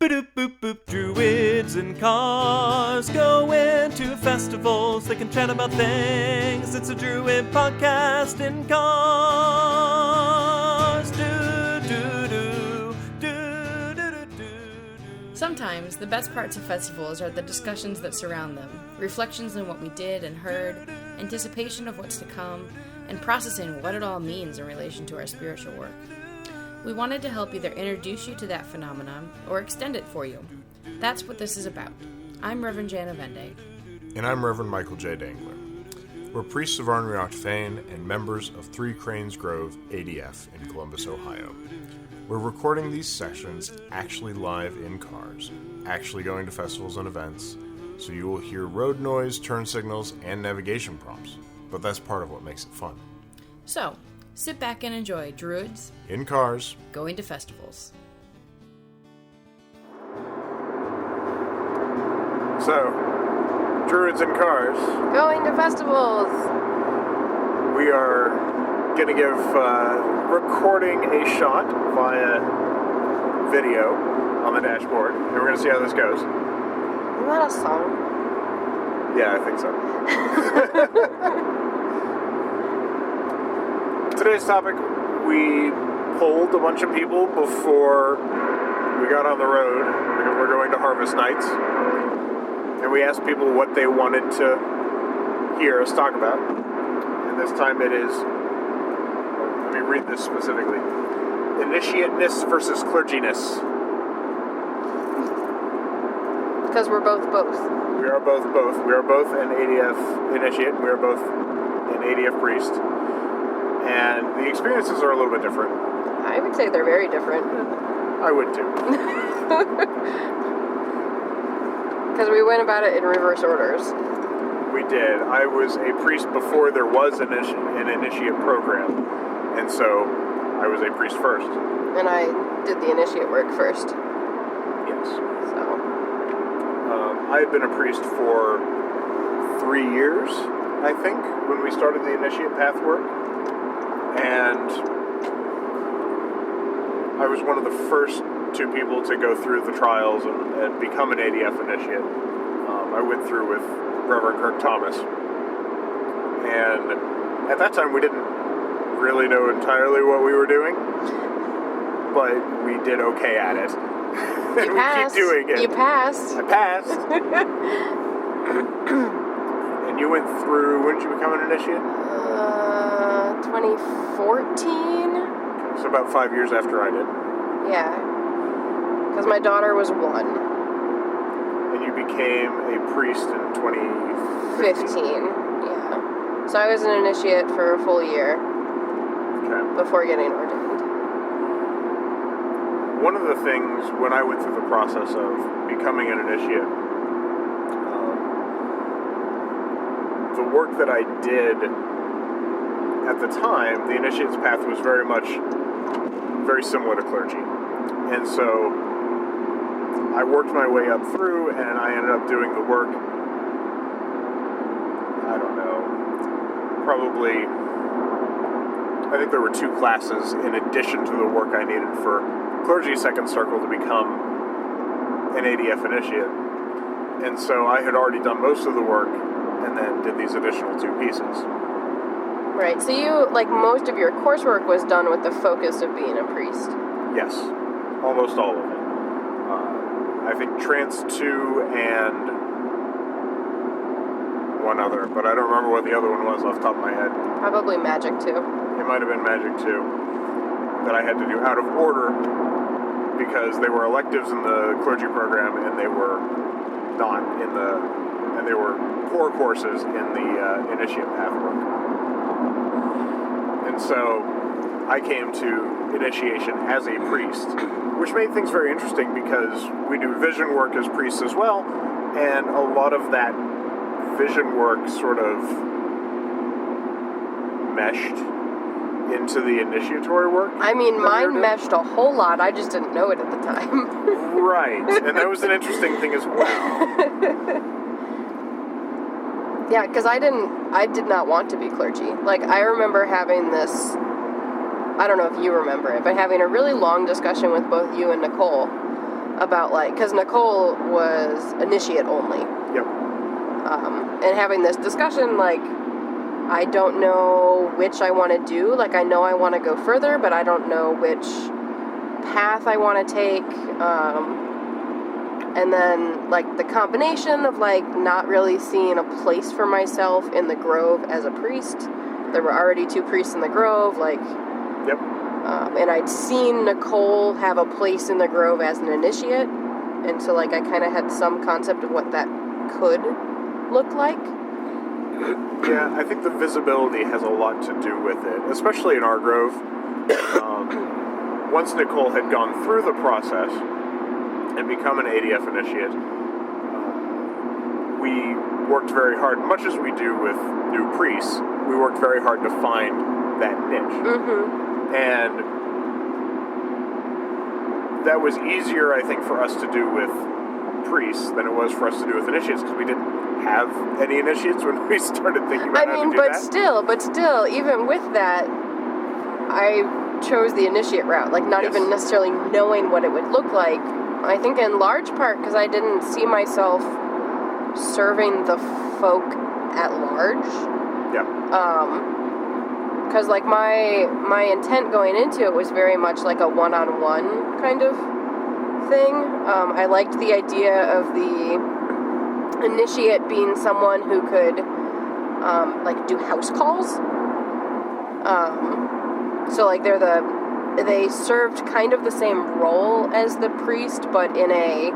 Boop-a-doop-boop-boop. Druids in cars go into festivals. They can chat about things. It's a Druid podcast in cars. Do-do-do. Do-do-do-do. Sometimes the best parts of festivals are the discussions that surround them, reflections on what we did and heard, anticipation of what's to come, and processing what it all means in relation to our spiritual work. We wanted to help either introduce you to that phenomenon or extend it for you. That's what this is about. I'm Reverend Jana Vende. And I'm Reverend Michael J. Dangler. We're priests of Arnriach Fane and members of Three Cranes Grove ADF in Columbus, Ohio. We're recording these sessions actually live in cars, actually going to festivals and events, so you will hear road noise, turn signals, and navigation prompts. But that's part of what makes it fun. So, sit back and enjoy Druids in Cars going to festivals. So, Druids in Cars. Going to festivals. We are going to give recording a shot via video on the dashboard, and we're going to see how this goes. Isn't that a song? Yeah, I think so. Today's topic, we polled a bunch of people before we got on the road. We're going to Harvest Nights. And we asked people what they wanted to hear us talk about. And this time it is, let me read this specifically, Initiateness versus Clergyness. Because we're both. We are both. We are both an ADF initiate. We are both an ADF priest. And the experiences are a little bit different. I would say they're very different. I would too. Because we went about it in reverse orders. We did. I was a priest before there was an initiate program. And so I was a priest first. And I did the initiate work first. Yes. So. I had been a priest for 3 years, I think, when we started the initiate path work. And I was one of the first two people to go through the trials and become an ADF initiate. I went through with Reverend Kirk Thomas. And at that time, we didn't really know entirely what we were doing, but we did okay at it. You passed. We keep doing it. You passed. I passed. And you went through, when did you become an initiate? 2014? So about 5 years after I did. Yeah. Because my daughter was 1. And you became a priest in 2015. Yeah. So I was an initiate for a full year. Okay. Before getting ordained. One of the things, when I went through the process of becoming an initiate, the work that I did at the time, the initiate's path was very similar to clergy. And so I worked my way up through, and I ended up doing the work, I don't know, probably, I think there were 2 classes in addition to the work I needed for clergy second circle to become an ADF initiate. And so I had already done most of the work and then did these additional 2 pieces. Right, so you, like, most of your coursework was done with the focus of being a priest. Yes, almost all of it. I think Trance 2 and one other, but I don't remember what the other one was off the top of my head. Probably Magic 2. It might have been Magic 2 that I had to do out of order because they were electives in the clergy program and they were not in the, and they were core courses in the initiate path work. And so I came to initiation as a priest, which made things very interesting because we do vision work as priests as well, and a lot of that vision work sort of meshed into the initiatory work. I mean, mine meshed a whole lot, I just didn't know it at the time. Right, and that was an interesting thing as well. Yeah, because I did not want to be clergy. Like, I remember having this, I don't know if you remember it, but having a really long discussion with both you and Nicole about, like, because Nicole was initiate only. Yep. And having this discussion, like, I don't know which I want to do. Like, I know I want to go further, but I don't know which path I want to take. And then, like, the combination of, like, not really seeing a place for myself in the Grove as a priest. There were already 2 priests in the Grove, like... Yep. And I'd seen Nicole have a place in the Grove as an initiate, and so, like, I kind of had some concept of what that could look like. Yeah, I think the visibility has a lot to do with it, especially in our Grove. Once Nicole had gone through the process and become an ADF initiate, we worked very hard, much as we do with new priests, we worked very hard to find that niche. Mm-hmm. And that was easier, I think, for us to do with priests than it was for us to do with initiates, because we didn't have any initiates when we started thinking about how to do that. But still, even with that, I chose the initiate route, like, not even necessarily knowing what it would look like. I think in large part because I didn't see myself serving the folk at large. Yeah. Because, like, my intent going into it was very much like a one-on-one kind of thing. I liked the idea of the initiate being someone who could, like, do house calls. So, like, they served kind of the same role as the priest, but in a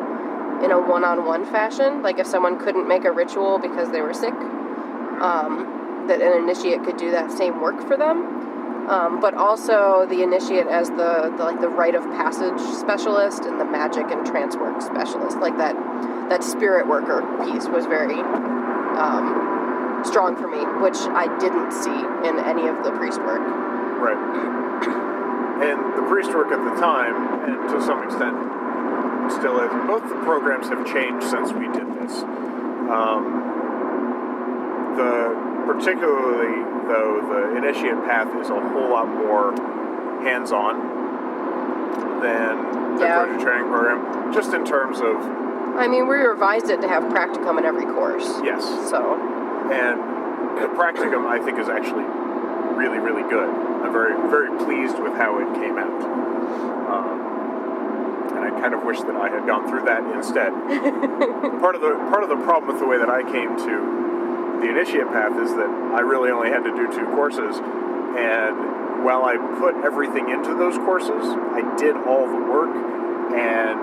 one-on-one fashion. Like, if someone couldn't make a ritual because they were sick, that an initiate could do that same work for them. But also the initiate as the rite of passage specialist and the magic and trance work specialist. Like, that spirit worker piece was very strong for me, which I didn't see in any of the priest work. Right. And the priest work at the time, and to some extent still is, both the programs have changed since we did this. Particularly, though, the initiate path is a whole lot more hands-on than the Clergy training program, just in terms of... I mean, we revised it to have practicum in every course. Yes. So... And the practicum, I think, is actually really, really good. I'm very, very pleased with how it came out. And I kind of wish that I had gone through that instead. Part of the problem with the way that I came to the initiate path is that I really only had to do 2 courses, and while I put everything into those courses, I did all the work, and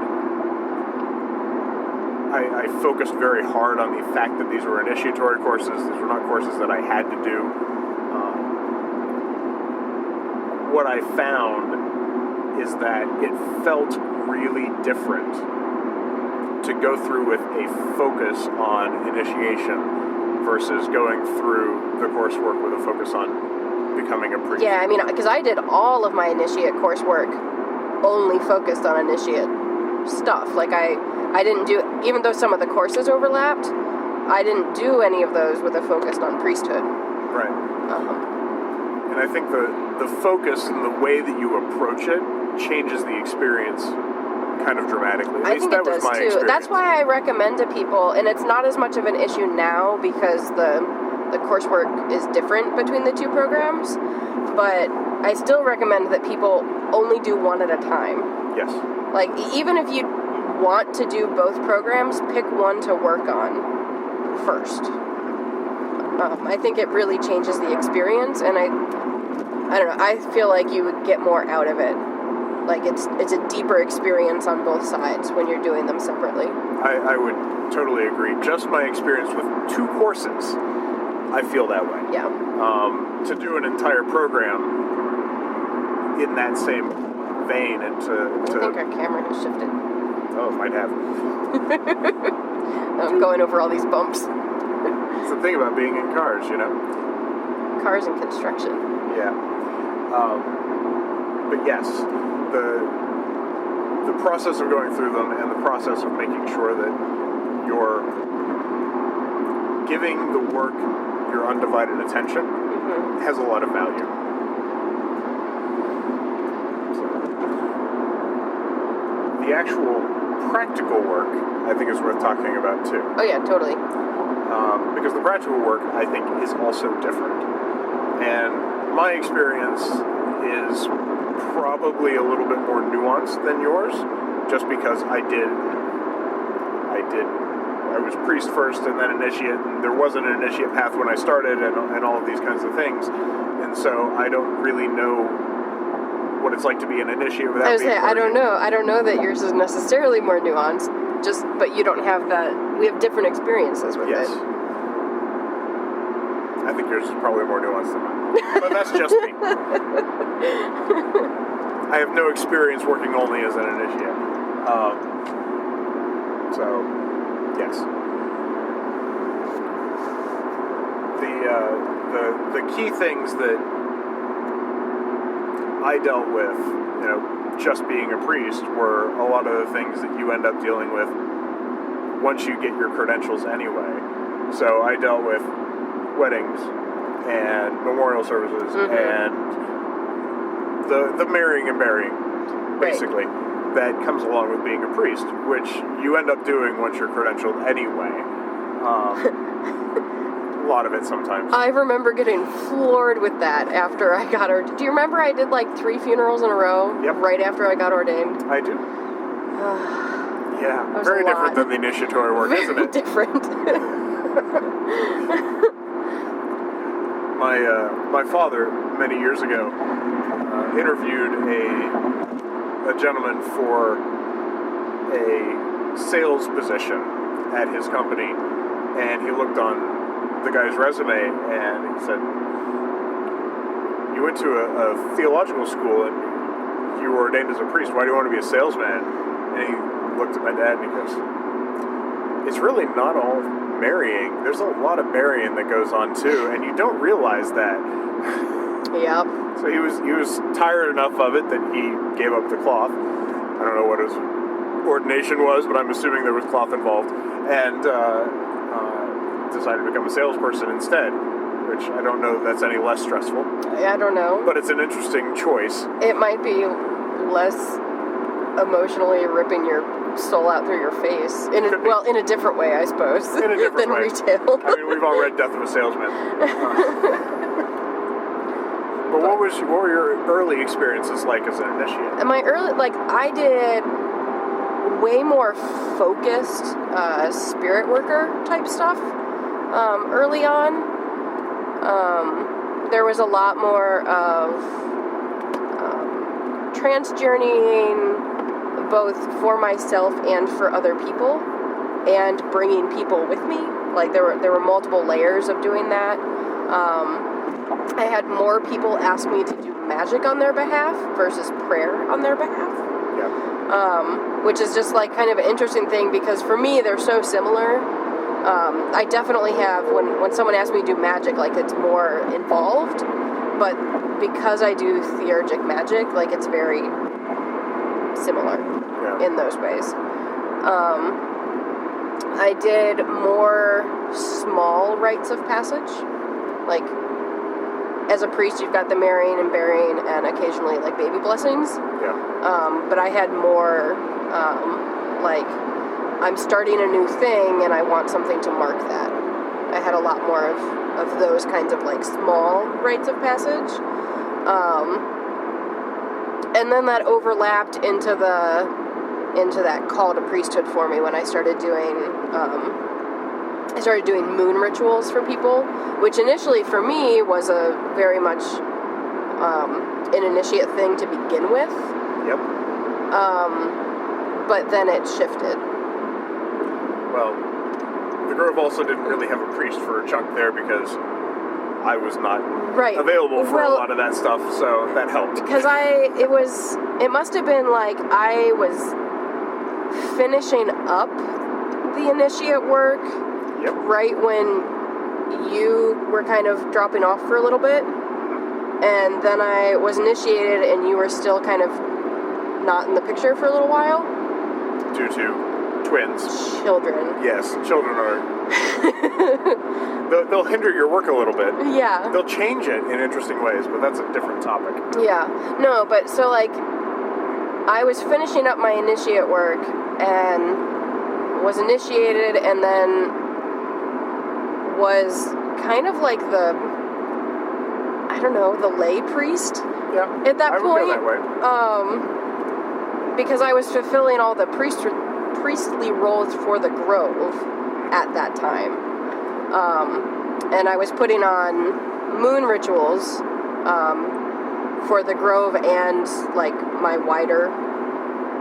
I focused very hard on the fact that these were initiatory courses. These were not courses that I had to do. What I found is that it felt really different to go through with a focus on initiation versus going through the coursework with a focus on becoming a priest. Yeah, I mean, because I did all of my initiate coursework only focused on initiate stuff. Like, I didn't do, even though some of the courses overlapped, I didn't do any of those with a focus on priesthood. Right. And I think the focus and the way that you approach it changes the experience kind of dramatically. At least that was my experience. That's why I recommend to people, and it's not as much of an issue now because the coursework is different between the 2 programs, but I still recommend that people only do one at a time. Yes. Like, even if you want to do both programs, pick one to work on first. I think it really changes the experience, and I don't know, I feel like you would get more out of it. Like, it's a deeper experience on both sides when you're doing them separately. I would totally agree. Just my experience with 2 courses, I feel that way. Yeah. To do an entire program in that same vein and to... I think our camera has shifted. Oh, it might have. I'm going over all these bumps. It's the thing about being in cars, you know? Cars and construction. Yeah. But yes, the process of going through them and the process of making sure that you're giving the work your undivided attention has a lot of value. So, the actual practical work, I think, is worth talking about, too. Oh, yeah, totally. Because the practical work, I think, is also different. And my experience is probably a little bit more nuanced than yours, just because I was priest first and then initiate, and there wasn't an initiate path when I started, and all of these kinds of things. And so I don't really know what it's like to be an initiate without being clergy. I don't know that yours is necessarily more nuanced, but you don't have that. We have different experiences with Yes. it. I think yours is probably more nuanced than mine. But that's just me. I have no experience working only as an initiate. So, yes. The key things that I dealt with, just being a priest, were a lot of the things that you end up dealing with once you get your credentials anyway. So I dealt with weddings and memorial services and the marrying and burying, basically, that comes along with being a priest, which you end up doing once you're credentialed anyway. A lot of it sometimes. I remember getting floored with that after I got ordained. Do you remember I did like 3 funerals in a row? Yep. Right after I got ordained? I do. Yeah, very different than the initiatory work, isn't Very it? different. My father, many years ago, interviewed a gentleman for a sales position at his company, and he looked on the guy's resume and he said, "You went to a theological school and you were ordained as a priest. Why do you want to be a salesman?" And he looked at my dad and he goes, "It's really not all marrying. There's a lot of burying that goes on too, and you don't realize that." Yep. So he was tired enough of it that he gave up the cloth. I don't know what his ordination was, but I'm assuming there was cloth involved, and decided to become a salesperson instead, which I don't know if that's any less stressful. I don't know. But it's an interesting choice. It might be less emotionally ripping your soul out through your face. In a different way, I suppose. In a different than way. retail. I mean, we've all read Death of a Salesman. But what were your early experiences like as an initiate? And my I did way more focused spirit worker type stuff early on. There was a lot more of trance journeying, both for myself and for other people, and bringing people with me. Like there were multiple layers of doing that. I had more people ask me to do magic on their behalf versus prayer on their behalf. Yeah. Which is just like kind of an interesting thing, because for me they're so similar. I definitely have, when someone asks me to do magic, like it's more involved, but because I do theurgic magic, like it's very similar in those ways. I did more small rites of passage. Like, as a priest, you've got the marrying and burying and occasionally, like, baby blessings. Yeah. But I had more, like, I'm starting a new thing and I want something to mark that. I had a lot more of those kinds of, like, small rites of passage. And then that overlapped into that call to priesthood for me when I started doing moon rituals for people, which initially for me was a very much an initiate thing to begin with. Yep. But then it shifted. Well, the Grove also didn't really have a priest for a chunk there because I was not available for a lot of that stuff, so that helped. Because it must have been like I was finishing up the initiate work right when you were kind of dropping off for a little bit, and then I was initiated and you were still kind of not in the picture for a little while. Due to twins. Children. Yes, children are... they'll hinder your work a little bit. Yeah. They'll change it in interesting ways, but that's a different topic. Yeah. No, but so like, I was finishing up my initiate work and was initiated, and then was kind of like the lay priest. Yeah. At that I point, would go that way. because I was fulfilling all the priestly roles for the Grove at that time, and I was putting on moon rituals for the Grove and like my wider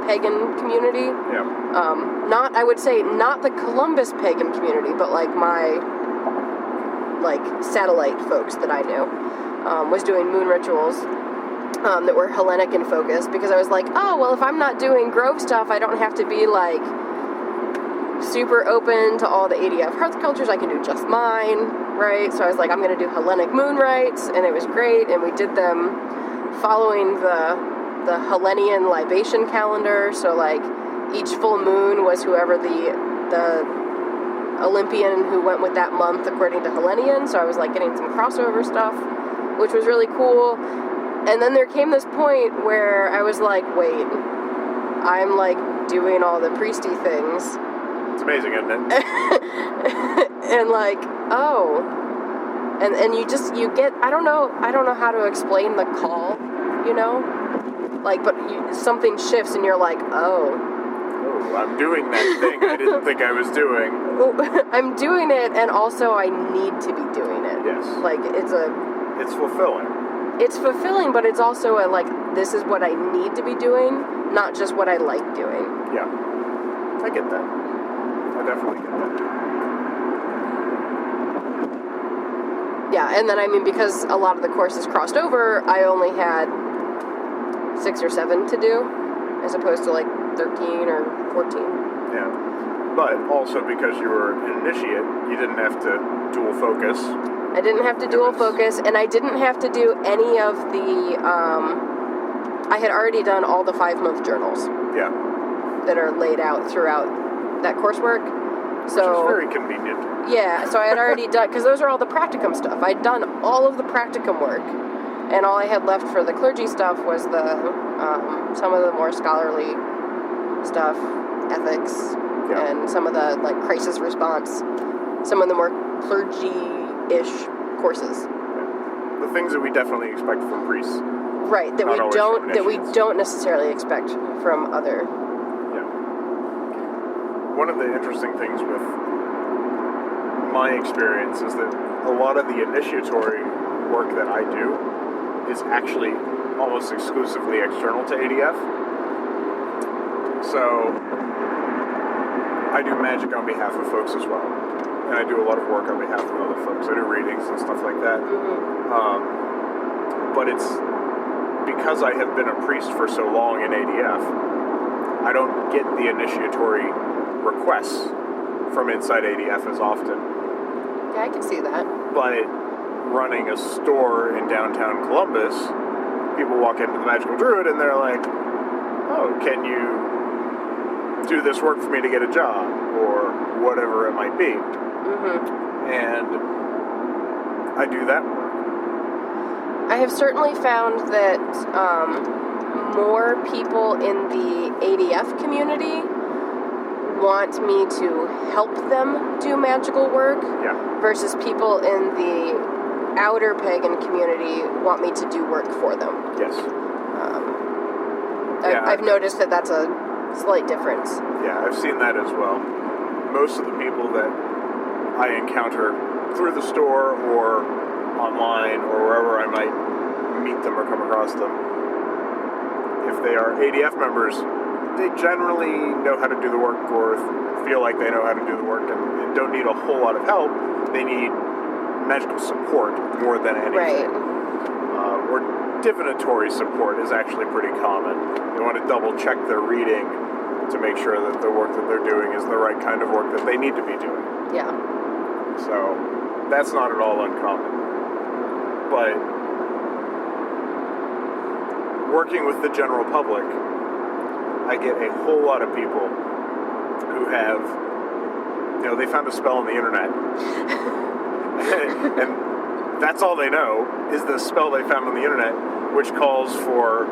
pagan community. Yeah. I would say not the Columbus pagan community, but like my satellite folks that I knew, was doing moon rituals that were Hellenic in focus, because I was like, oh, well, if I'm not doing Grove stuff, I don't have to be like super open to all the ADF hearth cultures. I can do just mine, right? So I was like, I'm going to do Hellenic moon rites, and it was great, and we did them following the Hellenian libation calendar. So like each full moon was whoever the Olympian who went with that month according to Hellenian. So I was like getting some crossover stuff, which was really cool. And then there came this point where I was like, wait, I'm like doing all the priesty things. It's amazing, isn't it? And like, oh. And you get, I don't know how to explain the call, you know? Like, but something shifts and you're like, oh, I'm doing that thing I didn't think I was doing. I'm doing it, and also I need to be doing it. Yes. Like, it's fulfilling. It's fulfilling, but it's also this is what I need to be doing, not just what I like doing. Yeah. I get that. I definitely get that. Yeah, and then, because a lot of the courses crossed over, I only had 6 or 7 to do, as opposed to 13 or 14. Yeah. But also because you were an initiate, you didn't have to dual focus. I didn't have to dual focus, and I didn't have to do any of the, I had already done all the 5-month journals. Yeah. That are laid out throughout that coursework. Which is very convenient. Yeah, so I had already done, because those are all the practicum stuff. I'd done all of the practicum work, and all I had left for the clergy stuff was some of the more scholarly stuff, ethics, and some of the crisis response, some of the more clergy-ish courses. Yeah. The things that we definitely expect from priests. Right, that we don't necessarily expect from other. Yeah. One of the interesting things with my experience is that a lot of the initiatory work that I do is actually almost exclusively external to ADF. So I do magic on behalf of folks as well, and I do a lot of work on behalf of other folks. I do readings and stuff like that. But it's because I have been a priest for so long in ADF, I don't get the initiatory requests from inside ADF as often. Yeah, I can see that. But running a store in downtown Columbus, people walk into the Magical Druid and they're like, oh, can you do this work for me to get a job? Or whatever it might be. And I do that work. I have certainly found that more people in the ADF community want me to help them do magical work versus people in the outer pagan community want me to do work for them. Yes. I've noticed that that's a slight difference. Yeah, I've seen that as well. Most of the people that I encounter through the store or online or wherever I might meet them or come across them, if they are ADF members, they generally know how to do the work or feel like they know how to do the work and don't need a whole lot of help. They need magical support more than anything. Right. Or divinatory support is actually pretty common. They want to double check their reading to make sure that the work that they're doing is the right kind of work that they need to be doing. Yeah. So that's not at all uncommon. But working with the general public, I get a whole lot of people who have, they found a spell on the internet. and that's all they know is the spell they found on the internet, which calls for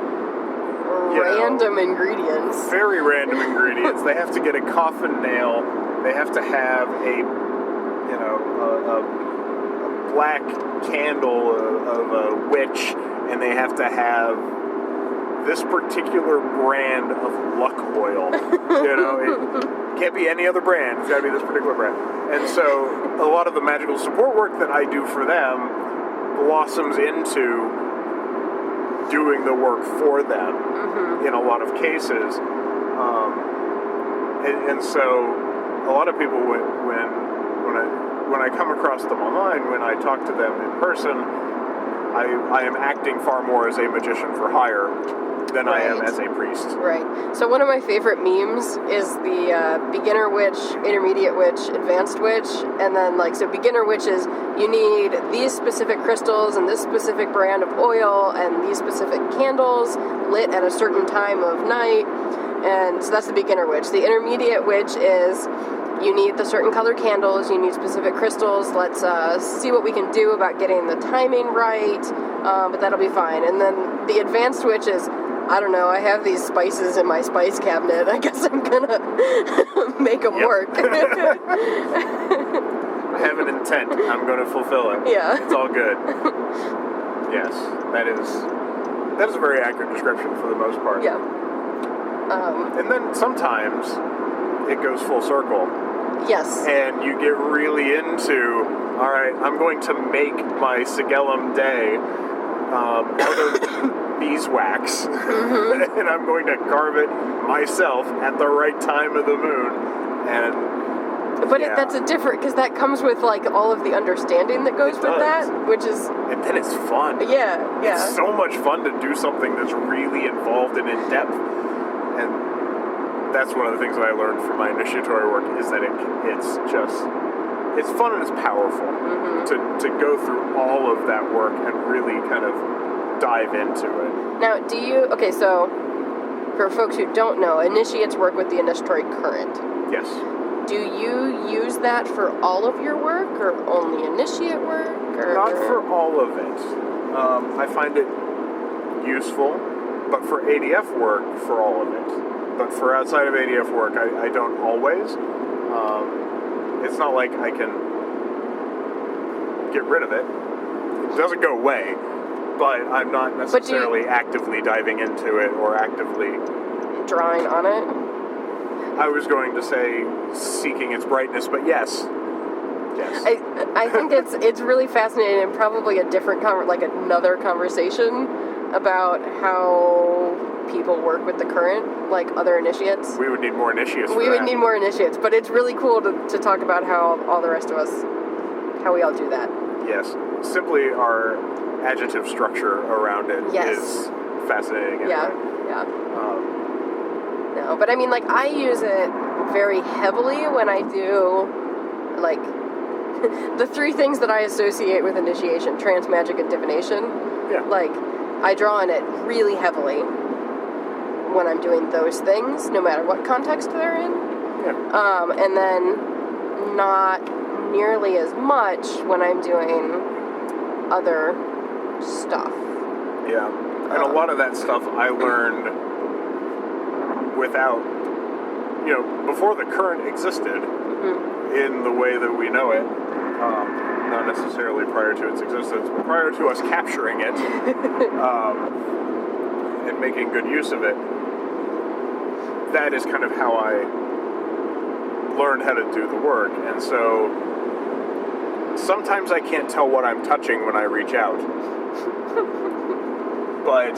random ingredients. Very random ingredients. They have to get a coffin nail. They have to have a black candle of a witch, and they have to have this particular brand of luck oil. It can't be any other brand. It's got to be this particular brand. And so a lot of the magical support work that I do for them blossoms into doing the work for them in a lot of cases. And so a lot of people, when I come across them online, when I talk to them in person, I am acting far more as a magician for hire than I am as a priest. Right. So one of my favorite memes is the beginner witch, intermediate witch, advanced witch, and then so beginner witch is you need these specific crystals and this specific brand of oil and these specific candles lit at a certain time of night, and so that's the beginner witch. The intermediate witch is you need the certain color candles, you need specific crystals, let's see what we can do about getting the timing right, but that'll be fine. And then the advanced witch is, I don't know, I have these spices in my spice cabinet, I guess I'm gonna make them work. I have an intent, I'm gonna fulfill it. Yeah. It's all good. Yes, that is a very accurate description for the most part. Yeah. And then sometimes it goes full circle. Yes. And you get really into, all right, I'm going to make my Sigillum Day out of beeswax, and I'm going to carve it myself at the right time of the moon. But that's a different, because that comes with all of the understanding that goes with that, which is... And then it's fun. Yeah. It's so much fun to do something that's really involved and in depth. And that's one of the things that I learned from my initiatory work is that it's fun and it's powerful to go through all of that work and really kind of dive into it. Now, so for folks who don't know, initiates work with the initiatory current. Yes. Do you use that for all of your work or only initiate work? Or? Not for all of it. I find it useful, but for ADF work, for all of it. But for outside of ADF work, I don't always. It's not like I can get rid of it. It doesn't go away, but I'm not necessarily actively diving into it or actively drawing on it. I was going to say seeking its brightness, but yes. I think it's really fascinating and probably a different another conversation about how people work with the current, like other initiates. We would need more initiates. We would need more initiates, but it's really cool to talk about how all the rest of us, how we all do that. Yes. Simply our adjective structure around it is fascinating. Yeah. No, but I mean, I use it very heavily when I do, the three things that I associate with initiation, trance, magic, and divination. Yeah. I draw on it really heavily when I'm doing those things, no matter what context they're in. Yeah. And then not nearly as much when I'm doing other stuff. Yeah. And a lot of that stuff I learned without, before the current existed in the way that we know it, not necessarily prior to its existence, but prior to us capturing it and making good use of it. That is kind of how I learned how to do the work. And so sometimes I can't tell what I'm touching when I reach out. But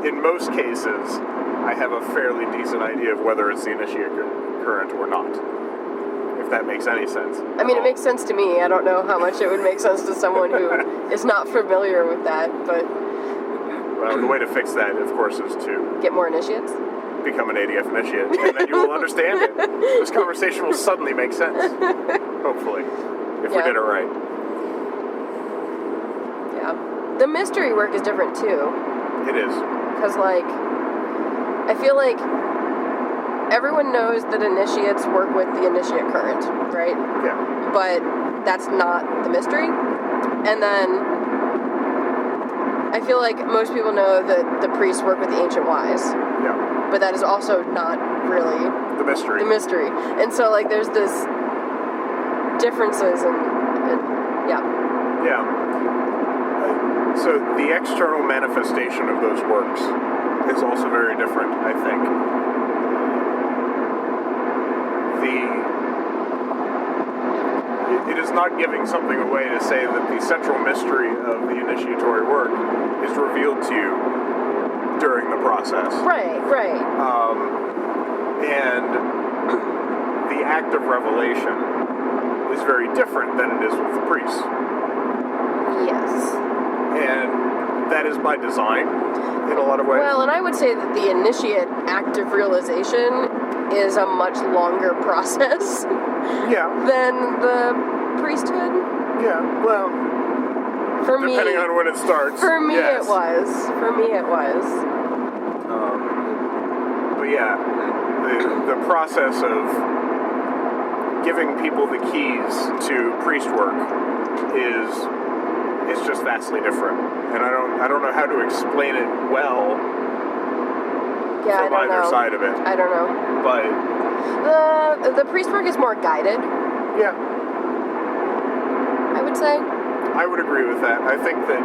in most cases, I have a fairly decent idea of whether it's the initiate current or not. If that makes any sense. I mean, it makes sense to me. I don't know how much it would make sense to someone who is not familiar with that, but... Well, the way to fix that, of course, is to... Get more initiates? Become an ADF initiate, and then you will understand it. This conversation will suddenly make sense. Hopefully. If we did it right. Yeah. The mystery work is different, too. It is. Because, I feel like everyone knows that initiates work with the initiate current, right? Yeah. But that's not the mystery. And then I feel like most people know that the priests work with the ancient wise, Yeah. but that is also not really The mystery. the mystery. And so, like, there's this differences and yeah. Yeah. So the external manifestation of those works is also very different, I think. It is not giving something away to say that the central mystery of the initiatory work is revealed to you during the process. Right. And the act of revelation is very different than it is with the priests. Yes. And that is by design in a lot of ways. Well, and I would say that the initiate act of realization is a much longer process Yeah. than the priesthood. Yeah. Well, For me, depending on when it starts. For me, yes. it was. For me, it was. But yeah, the process of giving people the keys to priest work is just vastly different, and I don't know how to explain it well Yeah, I from don't either know. side of it. I don't know. But The priest work is more guided, yeah, I would say. I would agree with that. I think that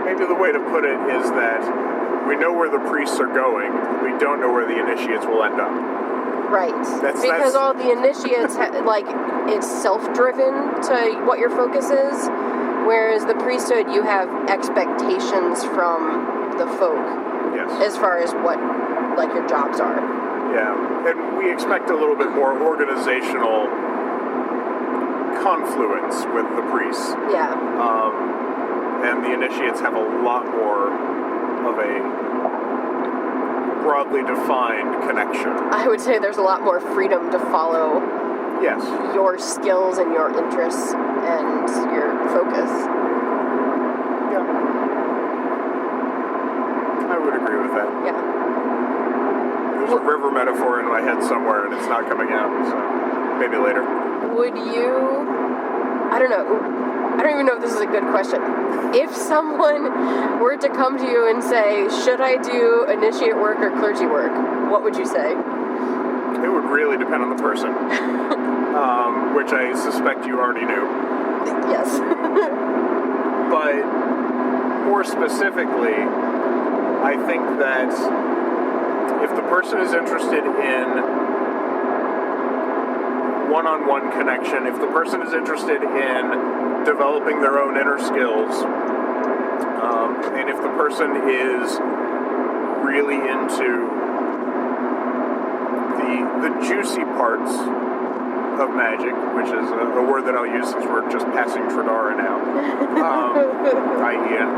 maybe the way to put it is that we know where the priests are going. We don't know where the initiates will end up. Right. Because all the initiates, it's self-driven to what your focus is, whereas the priesthood, you have expectations from the folk Yes. as far as what, your jobs are. Yeah. And we expect a little bit more organizational confluence with the priests. Yeah. And the initiates have a lot more of a broadly defined connection. I would say there's a lot more freedom to follow Yes. your skills and your interests and your focus. Yeah. I would agree with that. Yeah. There's a river metaphor in my head somewhere and it's not coming out, so maybe later. Would you... I don't know. I don't even know if this is a good question. If someone were to come to you and say, should I do initiate work or clergy work, what would you say? It would really depend on the person, which I suspect you already knew. Yes. But more specifically, I think that if the person is interested in one-on-one connection, if the person is interested in developing their own inner skills, and if the person is really into the juicy parts of magic, which is a word that I'll use since we're just passing Tradara now. Hi, Ian.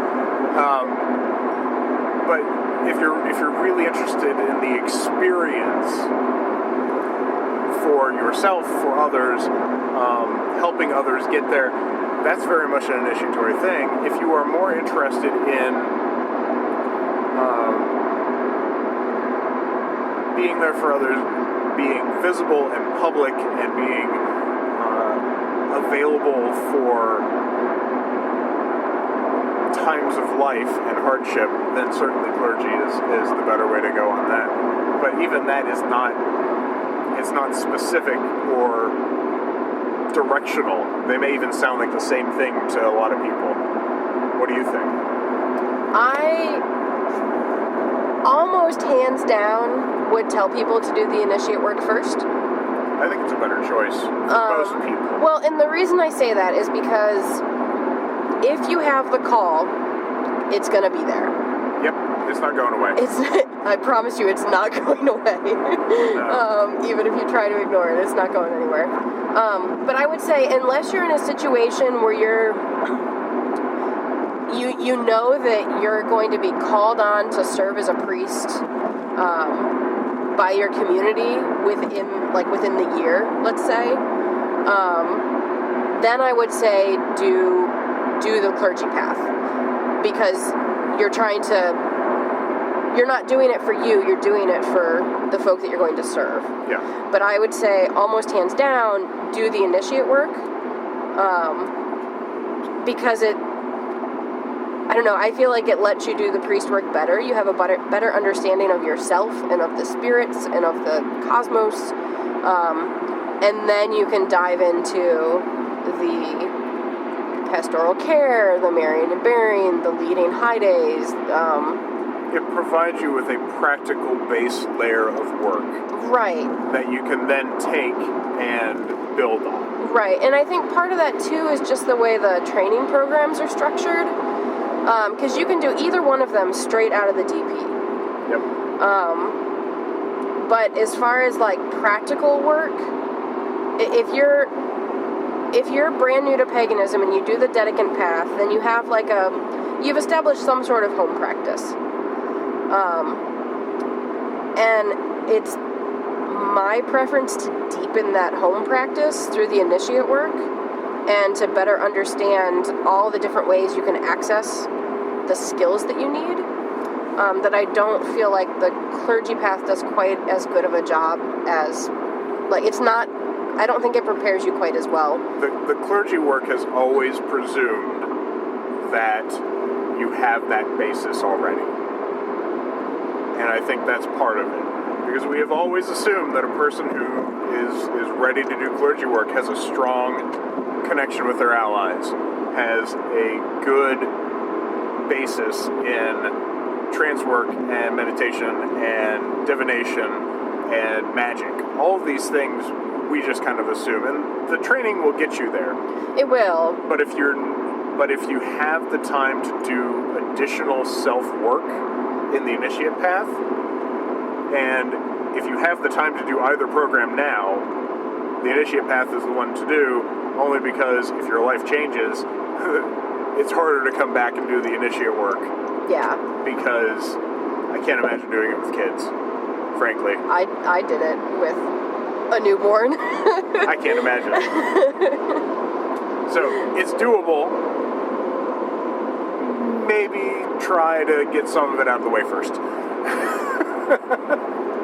But if you're really interested in the experience for yourself, for others, helping others get there, that's very much an initiatory thing. If you are more interested in being there for others, being visible and public, and being available for times of life and hardship, then certainly clergy is the better way to go on that. But even that is not, it's not specific or directional. They may even sound like the same thing to a lot of people. What do you think? I almost hands down would tell people to do the initiate work first. I think it's a better choice for most people. Well, and the reason I say that is because if you have the call, it's going to be there. Yep, it's not going away. I promise you, it's not going away. No. Even if you try to ignore it, it's not going anywhere. But I would say, unless you're in a situation where you know that you're going to be called on to serve as a priest by your community within the year, let's say, then I would say do the clergy path, because you're not doing it for you, you're doing it for the folk that you're going to serve. Yeah. But I would say, almost hands down, do the initiate work, because I don't know, I feel like it lets you do the priest work better. You have a better understanding of yourself and of the spirits and of the cosmos. And then you can dive into the pastoral care, the marrying and burying, the leading high days. It provides you with a practical base layer of work. Right. That you can then take and build on. Right, and I think part of that too is just the way the training programs are structured. Because you can do either one of them straight out of the DP. Yep. But as far as like practical work, if you're brand new to paganism and you do the Dedicant path, then you have you've established some sort of home practice. And it's my preference to deepen that home practice through the initiate work and to better understand all the different ways you can access the skills that you need, that I don't feel like the clergy path does quite as good of a job as, I don't think it prepares you quite as well. The clergy work has always presumed that you have that basis already. And I think that's part of it. Because we have always assumed that a person who is ready to do clergy work has a strong connection with their allies, has a good basis in trance work and meditation and divination and magic. All of these things we just kind of assume, and the training will get you there. It will. But if you have the time to do additional self-work in the initiate path, and if you have the time to do either program now, the initiate path is the one to do, only because if your life changes, it's harder to come back and do the initiate work. Yeah. Because I can't imagine doing it with kids, frankly. I did it with a newborn. I can't imagine. So, it's doable. Maybe try to get some of it out of the way first.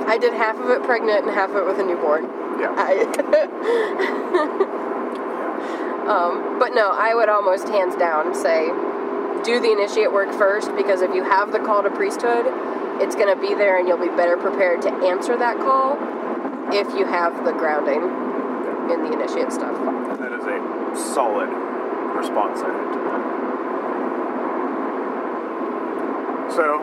I did half of it pregnant and half of it with a newborn. Yeah. But no, I would almost hands down say do the initiate work first, because if you have the call to priesthood, it's going to be there and you'll be better prepared to answer that call if you have the grounding in the initiate stuff. That is a solid response, I think, to that. So,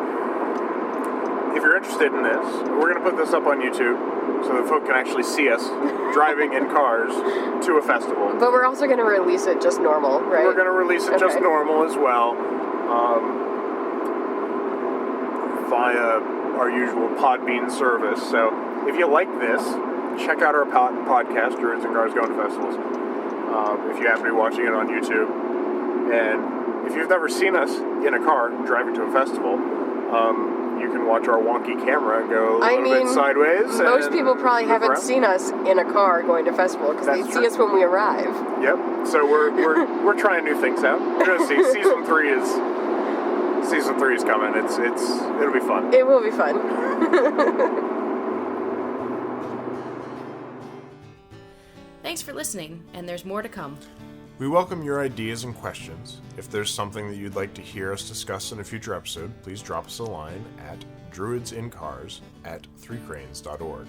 if you're interested in this, we're going to put this up on YouTube so that folk can actually see us driving in cars to a festival. But we're also going to release it just normal, right? We're going to release it just normal as well, via our usual Podbean service. So if you like this, check out our podcast, Druids In Cars Going to Festivals, if you happen to be watching it on YouTube. And if you've never seen us in a car driving to a festival, you can watch our wonky camera and go a little bit sideways. Most people probably haven't seen us in a car going to festival because they see us when we arrive. Yep. So we're trying new things out. We're gonna see season 3 is coming. It'll be fun. It will be fun. Thanks for listening, and there's more to come. We welcome your ideas and questions. If there's something that you'd like to hear us discuss in a future episode, please drop us a line at druidsincars@threecranes.org.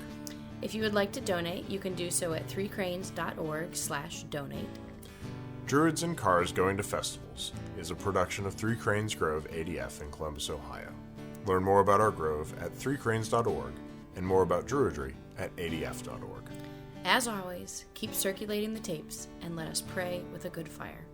If you would like to donate, you can do so at threecranes.org/donate. Druids in Cars Going to Festivals is a production of Three Cranes Grove ADF in Columbus, Ohio. Learn more about our grove at threecranes.org and more about Druidry at adf.org. As always, keep circulating the tapes and let us pray with a good fire.